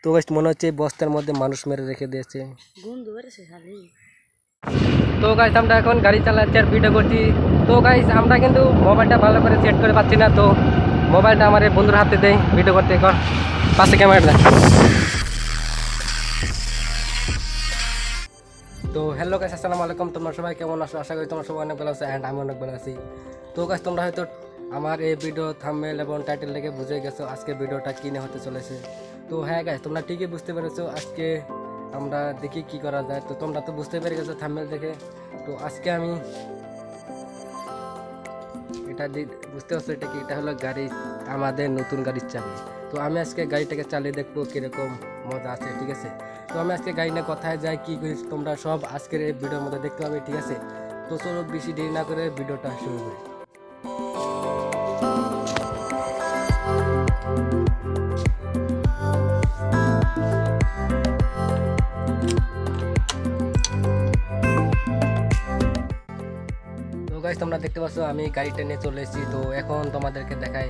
তো গাইস মনে হচ্ছে বস্তার মধ্যে মানুষ মেরে রেখে দিয়েছে। তো গাইস আমরা এখন গাড়ি চালাচ্ছি আর ভিডিও করছি। তো গাইস আমরা কিন্তু মোবাইলটা ভালো করে সেট করে পাচ্ছি না, তো মোবাইলটা আমার এই বন্ধুর হাতে দেয় ভিডিও করতে। কর পাশে ক্যামেরাটা। তো হ্যালো গাইস, আসসালামু আলাইকুম। তোমরা সবাই কেমন আছো? আশা করি তোমরা সবাই অনেক ভালো আছো অ্যান্ড আমি অনেক ভালো আছি। তো গাইস তোমরা হয়তো আমার এই ভিডিও থাম্বনেল এবং টাইটেল দেখে বুঝে গেছো আজকে ভিডিওটা কী নিয়ে হতে চলেছে। তো হ্যাঁ গাইস, তোমরা ঠিকই বুঝতে পেরেছো আজকে আমরা দেখি কি করা যায়। তো তোমরা তো বুঝতে পেরে গেছো থাম্বনেল দেখে। তো আজকে আমি এটা বুঝতে পারছো এটা কি, এটা হলো গাড়ি, আমাদের নতুন গাড়ির চাবি। তো আমি আজকে গাড়িটাকে চালিয়ে দেখবো কীরকম মজা আছে, ঠিক আছে। তো আমি আজকে গাড়ি নিয়ে কোথায় যাই কী করি তোমরা সব আজকের এই ভিডিওর মধ্যে দেখতে পাবে, ঠিক আছে। তো চলো বেশি দেরি না করে ভিডিওটা শুরু করি। তো গাইস তোমরা দেখতে পাচ্ছ আমি গাড়িটা নিয়ে চলে এসেছি। তো এখন তোমাদেরকে দেখাই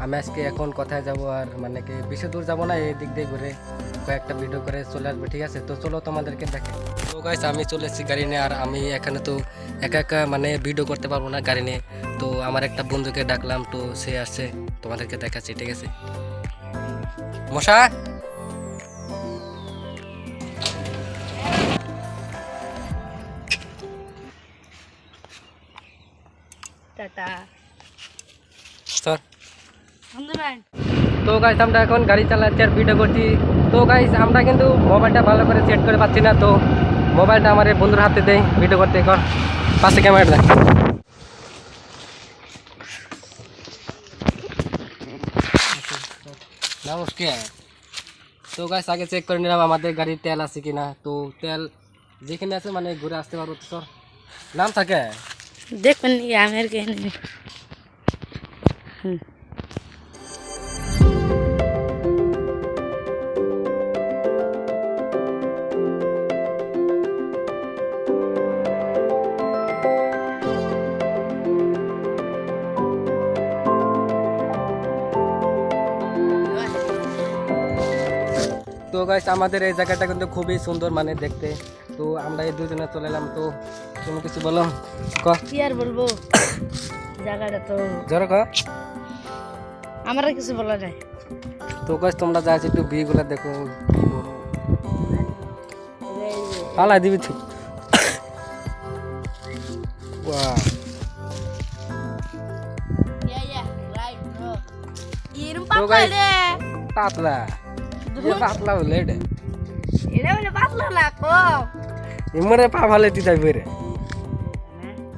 আমি আজকে এখন কোথায় যাব, আর মানে কি বেশি দূর যাবো না, এই দিক দিয়ে ঘুরে কয়েকটা ভিডিও করে চলে আসবো, ঠিক আছে। তো চলো তোমাদেরকে দেখাই। তো গাইস আমি চলে এসেছি গাড়ি নিয়ে, আর আমি এখানে তো একা একা মানে ভিডিও করতে পারবো না গাড়ি নিয়ে। তো আমার একটা বন্ধুকে ডাকলাম, তো সে আসছে, তোমাদেরকে দেখাচ্ছি, ঠিক আছে। মশা টাটা। স্যার। ধন্যবাদ। তো গাইস আমরা এখন গাড়ি চালাচ্ছি আর ভিডিও করছি। তো গাইস আমরা কিন্তু মোবাইলটা ভালো করে সেট করে পাচ্ছি না, তো মোবাইলটা আমার এই বন্ধুর হাতে দেয় ভিডিও করতে। কর পাশে ক্যামেরাটা। নমস্কার। তো গাইস আগে চেক করে নিলাম আমাদের গাড়ির তেল আছে কিনা। তো তেল যেখানে আছে মানে ঘুরে আসতে পারবো। তো স্যার নাম থাকে দেখবেন আমের কে তো গাইস আমাদের এই জায়গাটা কিন্তু খুবই সুন্দর মানে দেখতে। তো আমরা এই দুজনে চলে এলাম। তো তুমি কিছু বলো। ক কি আর বলবো, জায়গাটা তো জোরে ক। আমার আর কিছু বলা যায়। তো গাইস তোমরা যা একটু ভিউগুলো দেখো, কি বড় পালা দিবি ঠিক। ওয়াও তো গাইস পাতলা পাতলা হলে এটা ইমরে পা ভালে দিতাই বেরে।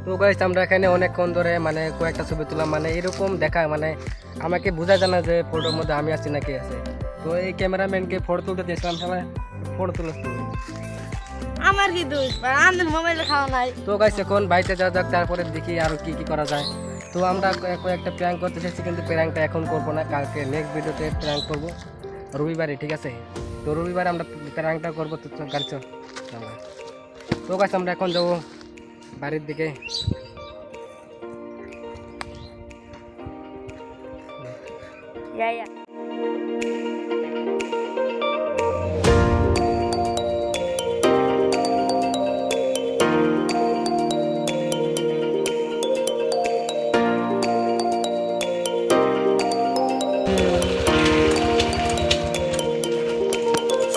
তো গাইস আমরা এখানে অনেকক্ষণ ধরে মানে কয়েকটা ছবি তুললাম, মানে এরকম দেখায় মানে আমাকে বোঝা যায় না যে ফটোর মধ্যে আমি আছি নাকি আছে। তো এই ক্যামেরাম্যানকে ফটো তুলতে দিয়েছিলাম, সবাই ফটো তুলে। আমার কি দোষ, আমাদের মোবাইলে খাওয়া নাই। তো গাইস এখন বাড়িতে যাওয়া যাক, তারপরে দেখি আর কি কি করা যায়। তো আমরা কয়েকটা প্র্যাঙ্ক করতে চাইছি, কিন্তু প্র্যাঙ্কটা এখন করবো না, কালকে নেক্সট ভিডিওতে প্র্যাঙ্ক করবো রবিবারে, ঠিক আছে। তো রবিবারে আমরা প্র্যাঙ্কটা করবো। তো গাড়ি চল। তো গাইস আমরা এখন যাবো বাড়ির দিকে।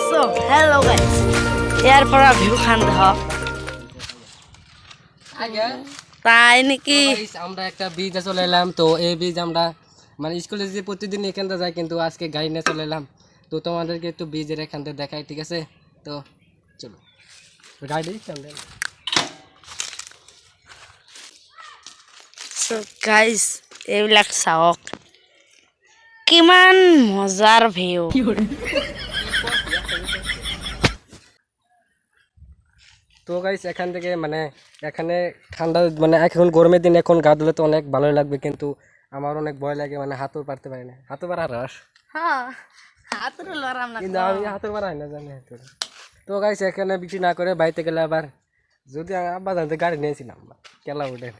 সো হ্যালো গাইস, এরপর ভিউ খান দেখ তাই নাকি। আমরা একটা বীজ চলে এলাম। তো এই বীজ আমরা মানে স্কুলে যে প্রতিদিন এখান থেকে যাই, কিন্তু আজকে গাড়ি নিয়ে চলে এলাম। তো তোমাদেরকে একটু বীজের এখান থেকে দেখাই, ঠিক আছে। তো চলো গাড়ি সো গাইস এইবিলাক চাওক কিমান মজাৰ ভিউ। তো গাইস এখান থেকে মানে এখানে ঠান্ডা মানে এখন গরমের দিন, এখন গা ধুলে তো অনেক ভালোই লাগবে, কিন্তু আমার অনেক ভয় লাগে, মানে হাতও পারতে পারি না। হাতও পারা রস হ্যাঁ হাতের লড়াম না কিন্তু আমি হাতও পারা হয় না জানি হাতের। তো গাইস এখানে বেশি না করে বাড়িতে গেলে আবার যদি আব্বা জানতে গাড়ি নিয়েছিলাম কেলা উঠে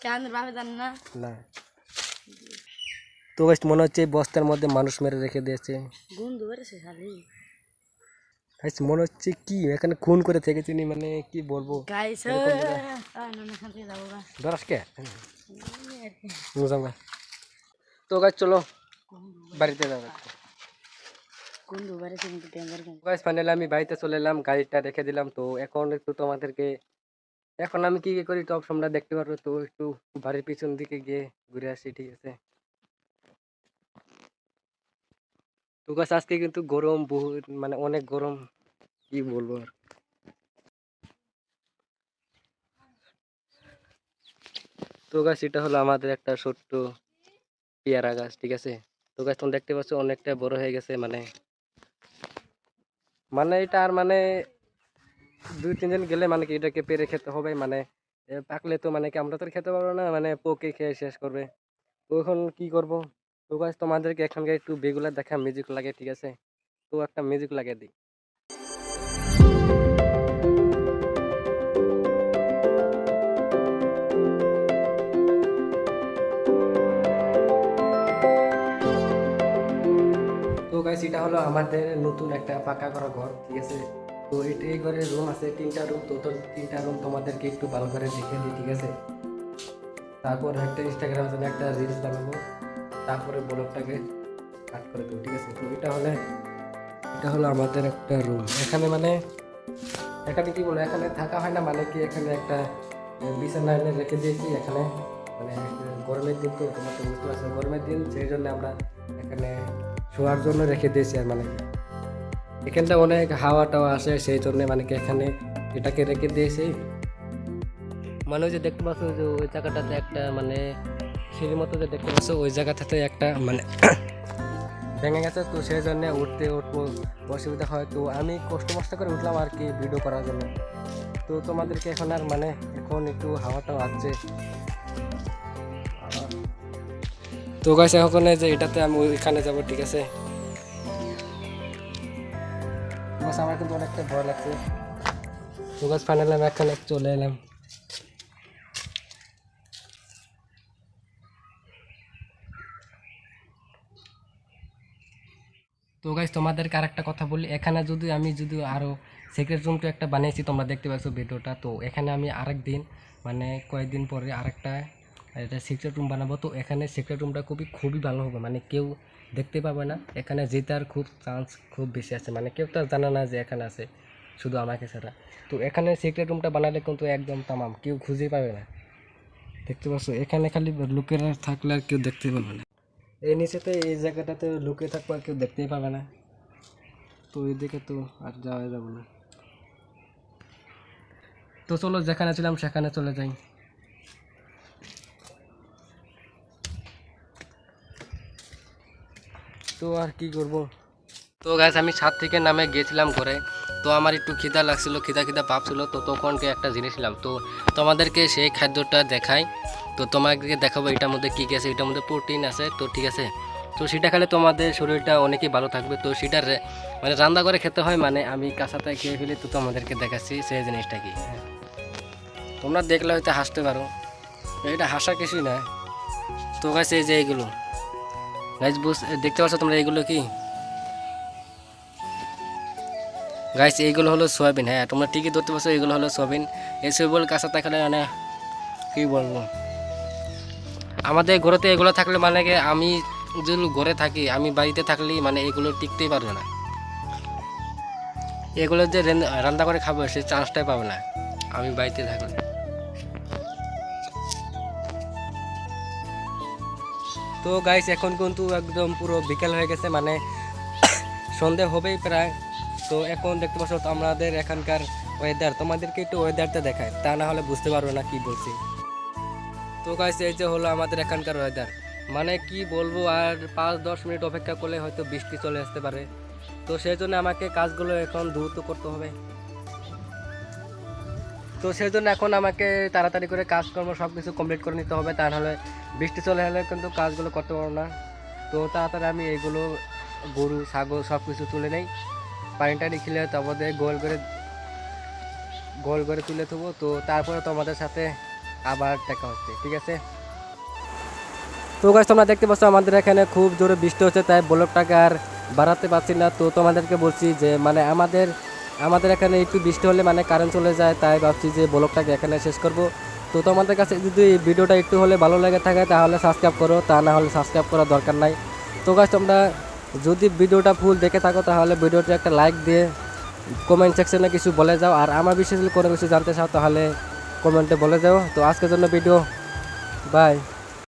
কেন ভাবে জান না। না। তো গাইস মনে হচ্ছে এই বস্তার মধ্যে মানুষ মেরে রেখে দিয়েছে। গন্ধ বেরোছে শালি। গাইস মনে হচ্ছে কি এখানে খুন করে থেকেছি নি, মানে কি বলবো। গাইস এরকম জায়গা- না এখান থেকে যাবো গা। ধরাস কে আর কি। বুঝলাম না। তো গাইস চলো বাড়িতে যাবো। গন্ধ বেরোছে কিন্তু ডেঞ্জার গন্ধ। গাইস ফাইনালি আমি বাড়িতে চলে এলাম, গাড়িটা রেখে দিলাম। তো এখন একটু তোমাদেরকে এখন আমি কি কি করি সব তোমরা দেখতে পারবে। তো একটু বাড়ির পিছন দিকে গিয়ে ঘুরে আসি, ঠিক আছে। তো গাছ আজকে কিন্তু গরম বহুত, মানে অনেক গরম, কি বলবো আর। তো গাছ এটা হলো আমাদের একটা ছোট্ট পেয়ারা গাছ, ঠিক আছে। তো গাছ তোমরা দেখতে পাচ্ছ অনেকটা বড় হয়ে গেছে, মানে মানে এটা আর মানে 2-3 দিন গেলে মানে কি এটাকে পেরে খেতে হবে, মানে পাকলে তো মানে কি আমরা তো আর খেতে পারবো না, মানে পোকে খেয়ে শেষ করবে। তো এখন কি করব। তো গাছ তোমাদেরকে এখানকার একটু বেগুলা দেখা মিউজিক লাগে, ঠিক আছে। তো একটা মিউজিক লাগিয়ে দিই। তো গাইস এটা হলো আমাদের নতুন একটা পাকা করা ঘর, ঠিক আছে। তো এই ঘরে রুম আছে 3টা রুম। তো 3টা রুম তোমাদেরকে একটু ভালো করে দেখিয়ে দিই, ঠিক আছে। তারপর একটা ইনস্টাগ্রামে জন্য একটা রিলস বানাবো, তারপরে ব্লগটাকে কাট করে দেবো, ঠিক আছে। তো এটা হলো আমাদের একটা রুম। এখানে মানে এখানে কি বলো, এখানে থাকা হয় না, মানে কি এখানে একটা বিছানা এনে রেখে দিয়েছি এখানে। মানে গরমের দিন তো তোমার তো বুঝতে পারছো, গরমের দিন সেই জন্য আমরা এখানে শোয়ার জন্য রেখে দিয়েছি। আর মানে কি এখানটা অনেক হাওয়া টাওয়া আসে, সেই জন্য মানে কি এখানে এটাকে রেখে দিয়েছি। মানে ওই যে দেখতে পাচ্ছ যে ওই জায়গাটাতে একটা মানে সিঁড়ির মতো যে দেখতে পাচ্ছ, ওই জায়গাটাতে একটা মানে ভেঙে গেছে। তো সেই জন্য উঠবো অসুবিধা হয়। তো আমি কষ্ট করে উঠলাম আর কি ভিডিও করার জন্য। তো তোমাদেরকে এখন আর মানে এখন একটু হাওয়াটাও আসছে। তো গাইস এখন যে এটাতে আমি ওইখানে যাব, ঠিক আছে। বাস আমার কিন্তু অনেকটা ভয় লাগছে। তো গাছ ফাইনালি আমি এখানে চলে এলাম। তো গাইস তোমাদেরকে আরেকটা কথা বলি, এখানে যদি আরও সিক্রেট রুমটা একটা বানিয়েছি, তোমরা দেখতে পাচ্ছ ভিডিওটা। তো এখানে আমি আরেক দিন মানে কয়েকদিন পরে আরেকটা এটা সিক্রেট রুম বানাবো। তো এখানে সিক্রেট রুমটা খুবই ভালো হবে, মানে কেউ দেখতে পাবে না। এখানে জেতার খুব চান্স খুব বেশি আছে, মানে কেউ তো আর জানে না যে এখানে আছে, শুধু আমাকে ছাড়া। তো এখানে সিক্রেট রুমটা বানালে কিন্তু একদম তামাম, কেউ খুঁজেই পাবে না। দেখতে পাচ্ছ এখানে খালি লোকেরা থাকলে আর কেউ দেখতে পাবে না। এই নিচেতে এই জায়গাটাতে লুকিয়ে থাকবো, আর কেউ দেখতেই পাবে না। তো ওইদিকে তো আর যাওয়া যাবে না। তো চলো যেখানে ছিলাম সেখানে চলে যাই। তো আর কি করব। তো গাইস আমি ছাদ থেকে নামে গিয়েছিলাম ঘরে। তো আমার একটু খিদা লাগছিল, খিদা ভাব ছিল। তো তখনকে একটা জিনিস ছিলাম, তো তোমাদেরকে সেই খাদ্যটা দেখাই। তো তোমাদেরকে দেখাবো এটার মধ্যে কী কী আছে। এটার মধ্যে প্রোটিন আছে, তো ঠিক আছে। তো সেটা খেলে তোমাদের শরীরটা অনেকই ভালো থাকবে। তো সেটা মানে রান্না করে খেতে হয়, মানে আমি কাঁচাতে খেয়ে ফেলি। তো তোমাদেরকে দেখাচ্ছি সেই জিনিসটা কি। তোমরা দেখলে হয়তো হাসতে পারো, এটা হাসা কিছুই না। তো গাছ এই যে এইগুলো গাছ দেখতে পাচ্ছ তোমরা, এইগুলো কি গাইস, এইগুলো হলো সয়াবিন। হ্যাঁ তোমরা ঠিকই ধরতে পারছো, এইগুলো হলো সয়াবিন। এই সয়াবিন কাঁচা থাকলে মানে কী বলবো, আমাদের ঘরেতে এগুলো থাকলে মানে কি আমি যদি ঘরে থাকি, আমি বাড়িতে থাকলেই মানে এগুলো টিকতেই পারবে না। এগুলো যে রান্না করে খাবো সেই চান্সটাই পাবে না আমি বাড়িতে থাকলে। তো গাইস এখন কিন্তু একদম পুরো বিকেল হয়ে গেছে, মানে সন্ধে হবেই প্রায়। তো এখন দেখতে পাচ্ছ আমাদের এখানকার ওয়েদার, তোমাদেরকে একটু ওয়েদারটা দেখায়, তা না হলে বুঝতে পারবে না কি বলছি। তো গাইস এই যে হলো আমাদের এখানকার ওয়েদার, মানে কি বলবো, আর 5-10 মিনিট অপেক্ষা করলে হয়তো বৃষ্টি চলে আসতে পারে। তো সেই জন্য আমাকে কাজগুলো এখন দ্রুত করতে হবে। তো সেই জন্য এখন আমাকে তাড়াতাড়ি করে কাজকর্ম সব কিছু কমপ্লিট করে নিতে হবে, তা নাহলে বৃষ্টি চলে এলে কিন্তু কাজগুলো করতে পারবো না। তো তাড়াতাড়ি আমি এইগুলো গরু ছাগল সব কিছু তুলে নেই, পানি টানি খেলে তারপরে গোল করে তুলে দেবো। তো তারপরে তোমাদের সাথে আবার দেখা হচ্ছে, ঠিক আছে। তো গাইস তোমরা দেখতে পাচ্ছ আমাদের এখানে খুব জোরে বৃষ্টি হচ্ছে, তাই ব্লগটাকে আর বাড়াতে পারছি না। তো তোমাদেরকে বলছি যে মানে আমাদের এখানে একটু বৃষ্টি হলে মানে কারেন্ট চলে যায়, তাই ভাবছি যে ব্লগটাকে এখানে শেষ করব। তো তোমাদের কাছে যদি ভিডিওটা একটু হলে ভালো লেগে থাকে তাহলে সাবস্ক্রাইব করো, তা না হলে সাবস্ক্রাইব করার দরকার নাই। তো গাইস তোমরা যদি ভিডিওটা ফুল দেখে থাকো তাহলে ভিডিওটা একটা লাইক দিয়ে কমেন্ট সেকশনে কিছু বলে যাও, আর আমার বিষয়ে যদি কোনো কিছু জানতে চাও তাহলে কমেন্টে বলে যাও। তো আজকের জন্য ভিডিও বাই।